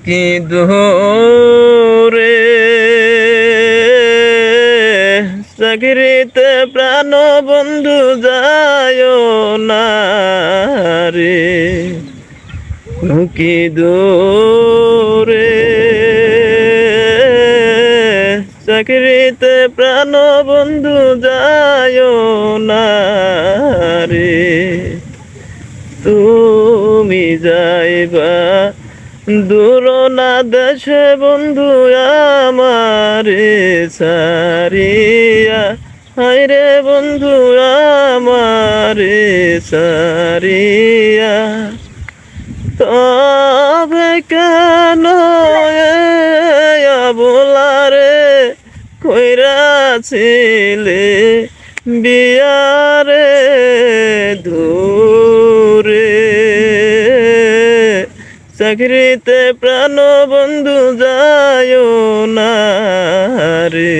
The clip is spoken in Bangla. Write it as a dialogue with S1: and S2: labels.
S1: কি দূরে চাকরিতে প্রাণ বন্ধু যায় না রে, কি দূরে চাকরিতে প্রাণ বন্ধু যায় না রে, তুমি যাইবা দূর না দেশে বন্ধু আমারে সারিয়া, হায়রে বন্ধু আমারে সারিয়া, তবে কেন বলারে কইরাছিলে বিয়ারে দূরে চাকরিতে প্রাণ বন্ধু যায় না রে।